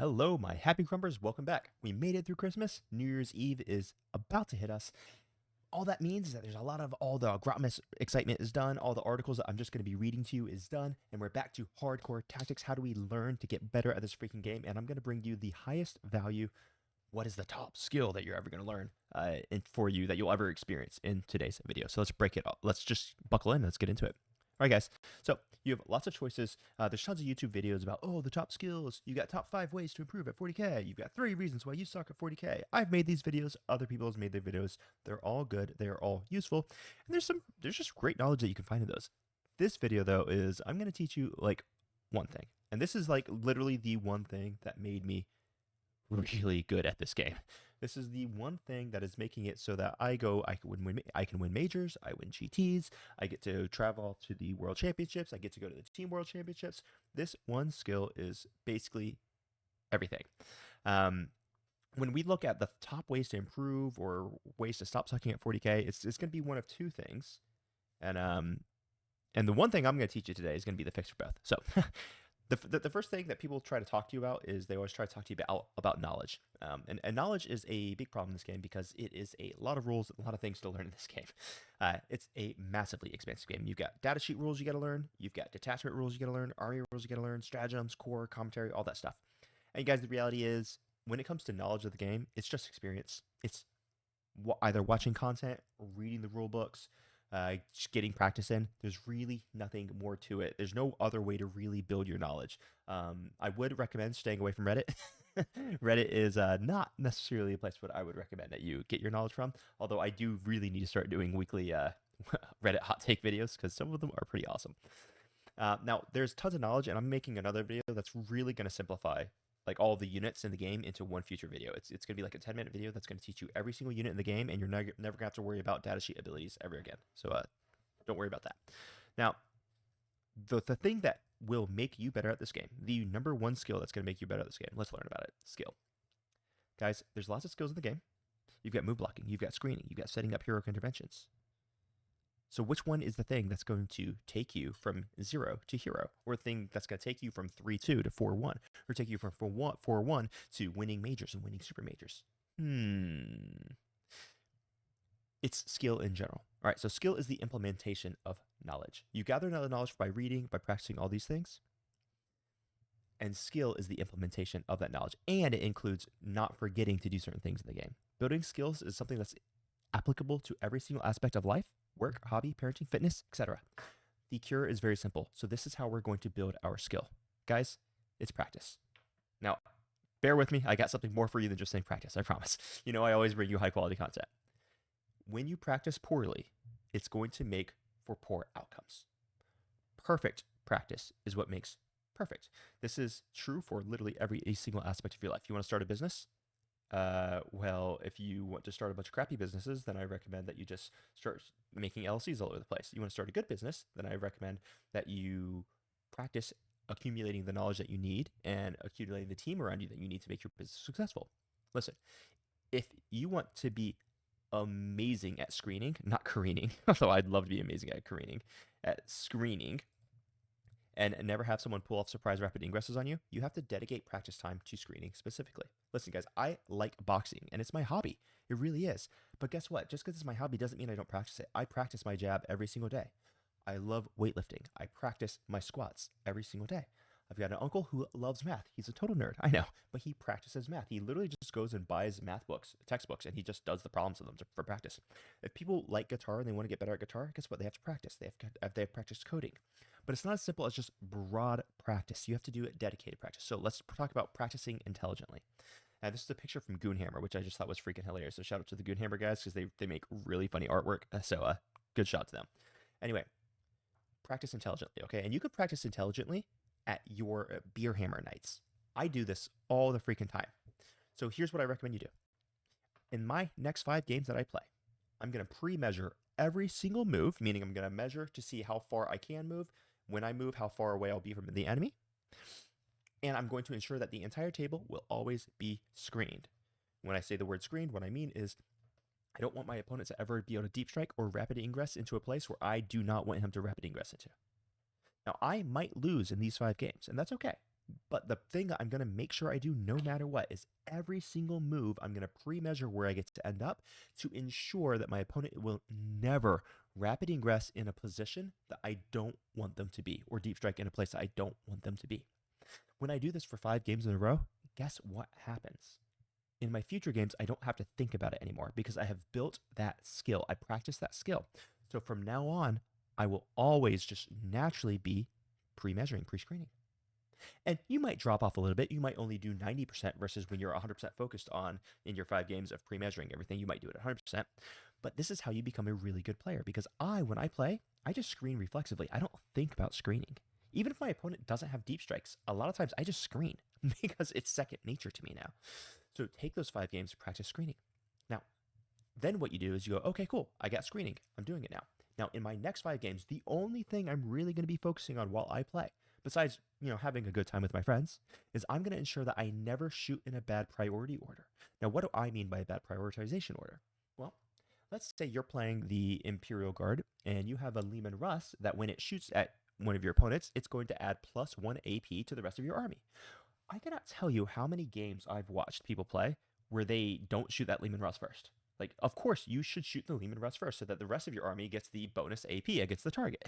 Hello, my happy crumbers. Welcome back. We made it through Christmas. New Year's Eve is about to hit us. All that means is that there's a lot of all the Grotmas excitement is done. All the articles that I'm just going to be reading to you is done. And we're back to hardcore tactics. How do we learn to get better at this freaking game? And I'm going to bring you the highest value. What is the top skill that you're ever going to learn for you that you'll ever experience in today's video? So let's break it up. Let's just buckle in. Let's get into it. All right, guys. So you have lots of choices. There's tons of YouTube videos about, the top skills. You got top 5 ways to improve at 40K. You've got 3 reasons why you suck at 40K. I've made these videos. Other people have made their videos. They're all good. They are all useful. And there's just great knowledge that you can find in those. This video, though, is I'm going to teach you, one thing. And this is, literally the one thing that made me really good at this game. This is the one thing that is making it so that I can win majors, I win GTs, I get to travel to the World Championships, I get to go to the Team World Championships. This one skill is basically everything. When we look at the top ways to improve or ways to stop sucking at 40K, it's going to be one of two things. And the one thing I'm going to teach you today is going to be the fix for both. So The first thing that people try to talk to you about is they always try to talk to you about knowledge. And knowledge is a big problem in this game because it is a lot of rules, a lot of things to learn in this game. It's a massively expansive game. You've got data sheet rules you got to learn. You've got detachment rules you got to learn. Army rules you got to learn. Stratagems, core, commentary, all that stuff. And you guys, the reality is, when it comes to knowledge of the game, it's just experience. It's either watching content, or reading the rule books, just getting practice in. There's really nothing more to it. There's no other way to really build your knowledge. I would recommend staying away from Reddit. Reddit is not necessarily a place where I would recommend that you get your knowledge from, although I do really need to start doing weekly Reddit hot take videos because some of them are pretty awesome. Now, there's tons of knowledge, and I'm making another video that's really going to simplify all the units in the game into one future video. It's going to be like a 10-minute video that's going to teach you every single unit in the game, and you're never going to have to worry about data sheet abilities ever again. So don't worry about that. Now, the thing that will make you better at this game, the number one skill that's going to make you better at this game, let's learn about it. Skill. Guys, there's lots of skills in the game. You've got move blocking, you've got screening, you've got setting up heroic interventions. So which one is the thing that's going to take you from 0 to hero, or the thing that's going to take you from 3-2 to 4-1, or take you from 4-1 to winning majors and winning super majors? It's skill in general. All right, so skill is the implementation of knowledge. You gather knowledge by reading, by practicing all these things, and skill is the implementation of that knowledge, and it includes not forgetting to do certain things in the game. Building skills is something that's applicable to every single aspect of life: work, hobby, parenting, fitness, etc. The cure is very simple. So this is how we're going to build our skill. Guys, it's practice. Now, bear with me. I got something more for you than just saying practice, I promise. I always bring you high quality content. When you practice poorly, it's going to make for poor outcomes. Perfect practice is what makes perfect. This is true for literally every single aspect of your life. You want to start a business? Well, if you want to start a bunch of crappy businesses, then I recommend that you just start making LLCs all over the place. You want to start a good business, then I recommend that you practice accumulating the knowledge that you need and accumulating the team around you that you need to make your business successful. Listen, if you want to be amazing at screening, not careening, although I'd love to be amazing at screening, and never have someone pull off surprise rapid ingresses on you, you have to dedicate practice time to screening specifically. Listen, guys, I like boxing, and it's my hobby. It really is. But guess what? Just because it's my hobby doesn't mean I don't practice it. I practice my jab every single day. I love weightlifting. I practice my squats every single day. I've got an uncle who loves math. He's a total nerd, I know, but he practices math. He literally just goes and buys math books, textbooks, and he just does the problems of them for practice. If people like guitar and they want to get better at guitar, guess what? They have to practice. They have practiced coding. But it's not as simple as just broad practice. You have to do it dedicated practice. So let's talk about practicing intelligently. And this is a picture from Goonhammer, which I just thought was freaking hilarious. So shout out to the Goonhammer guys because they make really funny artwork. So good shout to them. Anyway, practice intelligently, okay? And you could practice intelligently at your beer hammer nights. I do this all the freaking time. So here's what I recommend you do. In my next 5 games that I play, I'm going to pre-measure every single move, meaning I'm going to measure to see how far I can move. When I move, how far away I'll be from the enemy. And I'm going to ensure that the entire table will always be screened. When I say the word screened, what I mean is I don't want my opponent to ever be able to deep strike or rapid ingress into a place where I do not want him to rapid ingress into. Now, I might lose in these 5 games, and that's okay. But the thing that I'm going to make sure I do no matter what is every single move, I'm going to pre-measure where I get to end up to ensure that my opponent will never rapid ingress in a position that I don't want them to be, or deep strike in a place that I don't want them to be. When I do this for 5 games in a row, guess what happens? In my future games, I don't have to think about it anymore because I have built that skill. I practice that skill. So from now on, I will always just naturally be pre-measuring, pre-screening. And you might drop off a little bit. You might only do 90% versus when you're 100% focused on in your 5 games of pre-measuring everything, you might do it 100%. But this is how you become a really good player because when I play, I just screen reflexively. I don't think about screening. Even if my opponent doesn't have deep strikes, a lot of times I just screen because it's second nature to me now. So take those 5 games to practice screening. Now, then what you do is you go, okay, cool, I got screening. I'm doing it now. Now, in my next 5 games, the only thing I'm really going to be focusing on while I play, besides, having a good time with my friends, is I'm going to ensure that I never shoot in a bad priority order. Now, what do I mean by a bad prioritization order? Well, let's say you're playing the Imperial Guard and you have a Leman Russ that when it shoots at one of your opponents, it's going to add +1 AP to the rest of your army. I cannot tell you how many games I've watched people play where they don't shoot that Leman Russ first. Like, of course, you should shoot the Leman Russ first so that the rest of your army gets the bonus AP against the target.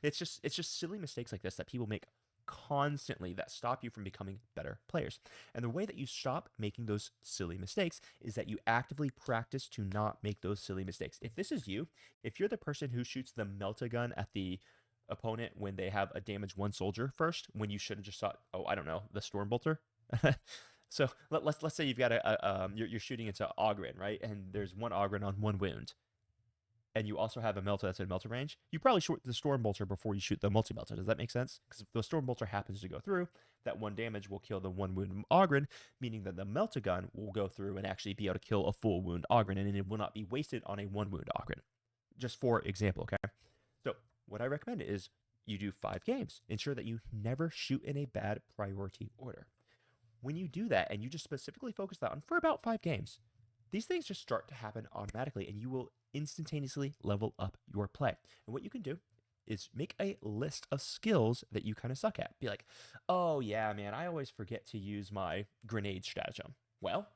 It's just silly mistakes like this that people make constantly that stop you from becoming better players. And the way that you stop making those silly mistakes is that you actively practice to not make those silly mistakes. If this is you, if you're the person who shoots the melt-a-gun at the opponent when they have a damage 1 soldier first, when you should have just shot, the Stormbolter. So let's say you've got you're shooting into Ogren, right? And there's 1 Ogren on 1 wound, and you also have a Melta that's in Melta range. You probably shoot the Stormbolter before you shoot the multi-Melta. Does that make sense? Because if the Stormbolter happens to go through, that 1 damage will kill the 1 wound Ogren, meaning that the Melta gun will go through and actually be able to kill a full wound Ogren, and it will not be wasted on a 1 wound Ogren. Just for example, okay? So what I recommend is you do 5 games. Ensure that you never shoot in a bad priority order. When you do that and you just specifically focus that on for about 5 games, these things just start to happen automatically and you will instantaneously level up your play. And what you can do is make a list of skills that you kind of suck at. Be like, oh yeah, man, I always forget to use my grenade stratagem. Well,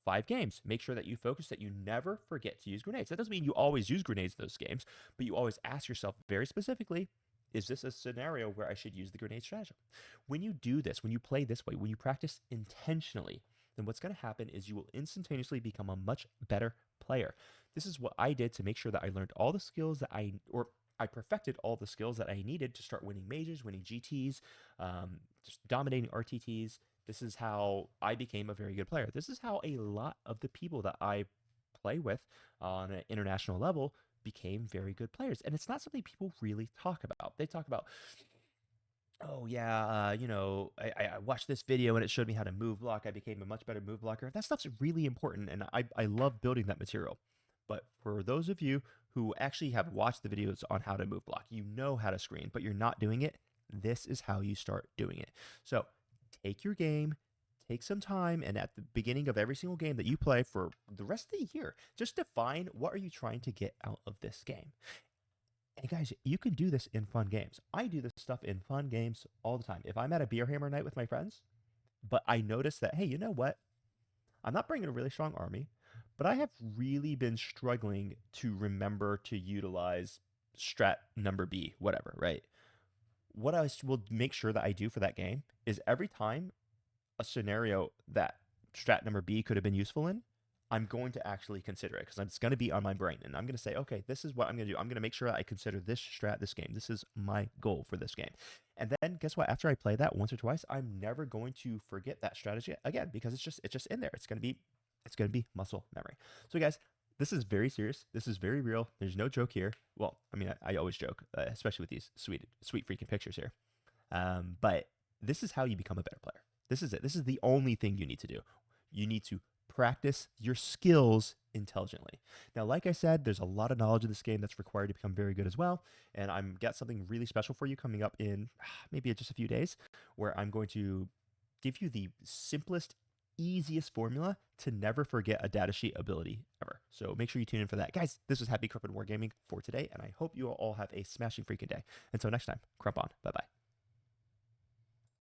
5 games. Make sure that you focus that you never forget to use grenades. That doesn't mean you always use grenades in those games, but you always ask yourself very specifically, is this a scenario where I should use the grenade stratagem? When you do this, when you play this way, when you practice intentionally, then what's going to happen is you will instantaneously become a much better player. This is what I did to make sure that I learned all the skills that I perfected all the skills that I needed to start winning majors, winning GTs, just dominating RTTs. This is how I became a very good player. This is how a lot of the people that I play with on an international level became very good players. And it's not something people really talk about. They talk about, oh yeah, I watched this video and it showed me how to move block. I became a much better move blocker. That stuff's really important, and I love building that material. But for those of you who actually have watched the videos on how to move block, you know how to screen, but you're not doing it, this is how you start doing it. So take your game, take some time, and at the beginning of every single game that you play for the rest of the year, just define what are you trying to get out of this game. And guys, you can do this in fun games. I do this stuff in fun games all the time. If I'm at a beer hammer night with my friends, but I notice that, hey, you know what? I'm not bringing a really strong army, but I have really been struggling to remember to utilize strat number B, whatever, right? What I will make sure that I do for that game is every time a scenario that strat number B could have been useful in, I'm going to actually consider it because it's going to be on my brain. And I'm going to say, okay, this is what I'm going to do. I'm going to make sure I consider this strat this game. This is my goal for this game. And then guess what? After I play that once or twice, I'm never going to forget that strategy again because it's just in there. It's going to be muscle memory. So guys, this is very serious. This is very real. There's no joke here. Well, I mean, I always joke, especially with these sweet freaking pictures here. But this is how you become a better player. This is it. This is the only thing you need to do. You need to practice your skills intelligently. Now, like I said, there's a lot of knowledge in this game that's required to become very good as well. And I'm got something really special for you coming up in maybe just a few days, where I'm going to give you the simplest, easiest formula to never forget a datasheet ability ever. So make sure you tune in for that. Guys, this was Happy Crump and Wargaming for today, and I hope you all have a smashing freaking day. Until next time, crump on. Bye-bye.